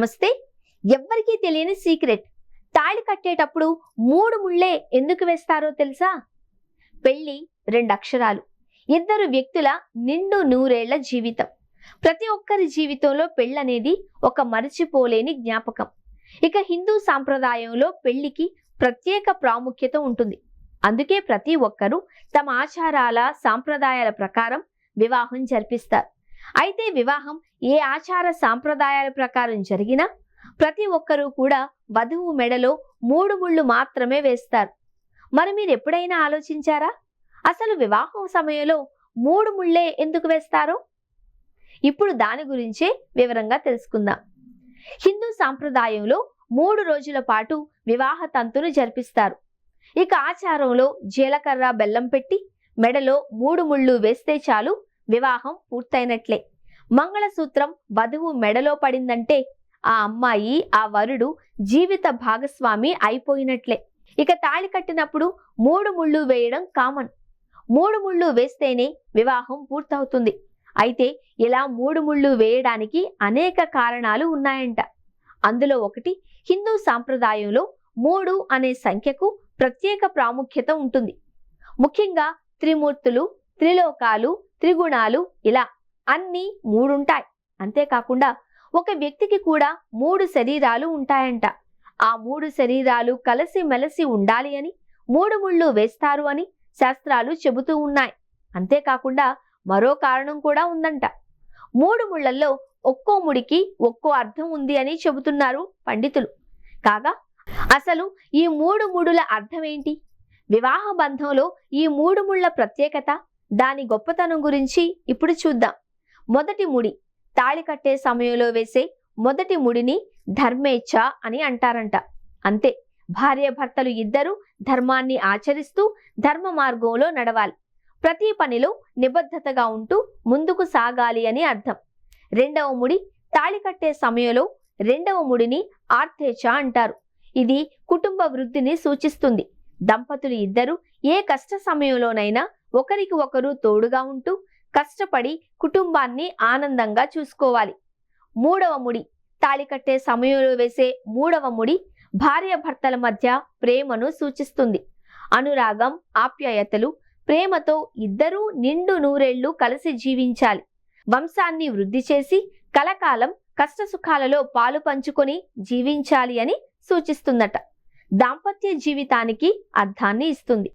నమస్తే. ఎవ్వరికీ తెలియని సీక్రెట్. తాళి కట్టేటప్పుడు 3 ముళ్ళే ఎందుకు వేస్తారో తెలుసా? పెళ్లి 2 అక్షరాలు, ఇద్దరు వ్యక్తుల నిండు నూరేళ్ల జీవితం. ప్రతి ఒక్కరి జీవితంలో పెళ్ళనేది ఒక మరచిపోలేని జ్ఞాపకం. ఇక హిందూ సాంప్రదాయంలో పెళ్లికి ప్రత్యేక ప్రాముఖ్యత ఉంటుంది. అందుకే ప్రతి ఒక్కరూ తమ ఆచారాల సాంప్రదాయాల ప్రకారం వివాహం జరిపిస్తారు. అయితే వివాహం ఏ ఆచార సాంప్రదాయాల ప్రకారం జరిగినా ప్రతి ఒక్కరూ కూడా వధువు మెడలో 3 ముళ్ళు మాత్రమే వేస్తారు. మరి మీరు ఎప్పుడైనా ఆలోచించారా? అసలు వివాహం సమయంలో 3 ముళ్ళే ఎందుకు వేస్తారో? ఇప్పుడు దాని గురించే వివరంగా తెలుసుకుందాం. హిందూ సాంప్రదాయంలో 3 రోజుల పాటు వివాహ తంతును జరిపిస్తారు. ఇక ఆచారంలో జీలకర్ర బెల్లం పెట్టి మెడలో 3 ముళ్ళు వేస్తే చాలు, వివాహం పూర్తయినట్లే. మంగళసూత్రం వధువు మెడలో పడిందంటే ఆ అమ్మాయి, ఆ వరుడు జీవిత భాగస్వామి అయిపోయినట్లే. ఇక తాళి కట్టినప్పుడు 3 ముళ్ళు వేయడం కామన్. 3 ముళ్ళు వేస్తేనే వివాహం పూర్తవుతుంది. అయితే ఇలా 3 ముళ్ళు వేయడానికి అనేక కారణాలు ఉన్నాయంట. అందులో ఒకటి, హిందూ సాంప్రదాయంలో 3 అనే సంఖ్యకు ప్రత్యేక ప్రాముఖ్యత ఉంటుంది. ముఖ్యంగా త్రిమూర్తులు, త్రిలోకాలు, త్రిగుణాలు ఇలా అన్నీ 3 ఉంటాయి. అంతేకాకుండా ఒక వ్యక్తికి కూడా 3 శరీరాలు ఉంటాయంట. ఆ 3 శరీరాలు కలిసి మెలిసి ఉండాలి అని 3 ముళ్ళు వేస్తారు అని శాస్త్రాలు చెబుతూ ఉన్నాయి. అంతేకాకుండా మరో కారణం కూడా ఉందంట. 3 ముళ్ళల్లో ఒక్కో ముడికి ఒక్కో అర్థం ఉంది అని చెబుతున్నారు పండితులు. కాగా అసలు ఈ 3 ముడుల అర్థం ఏంటి? వివాహ బంధంలో ఈ 3 ముళ్ళ ప్రత్యేకత, దాని గొప్పతనం గురించి ఇప్పుడు చూద్దాం. మొదటి ముడి. తాళి కట్టే సమయంలో వేసే మొదటి ముడిని ధర్మేచ్ఛ అని అంటారంట. అంతే, భార్యాభర్తలు ఇద్దరు ధర్మాన్ని ఆచరిస్తూ ధర్మ మార్గంలో నడవాలి. ప్రతి పనిలో నిబద్ధతగా ఉంటూ ముందుకు సాగాలి అని అర్థం. రెండవ ముడి. తాళి కట్టే సమయంలో రెండవ ముడిని ఆర్థేచ్ఛ అంటారు. ఇది కుటుంబ వృద్ధిని సూచిస్తుంది. దంపతులు ఇద్దరు ఏ కష్ట సమయంలోనైనా ఒకరికి ఒకరు తోడుగా ఉంటూ కష్టపడి కుటుంబాన్ని ఆనందంగా చూసుకోవాలి. మూడవ ముడి. తాళి కట్టే సమయంలో వేసే మూడవ ముడి భార్యాభర్తల మధ్య ప్రేమను సూచిస్తుంది. అనురాగం, ఆప్యాయతలు, ప్రేమతో ఇద్దరూ నిండు నూరేళ్లు కలిసి జీవించాలి. వంశాన్ని వృద్ధి చేసి కలకాలం కష్టసుఖాలలో పాలు పంచుకొని జీవించాలి అని సూచిస్తుందట. దాంపత్య జీవితానికి అర్థాన్ని ఇస్తుంది.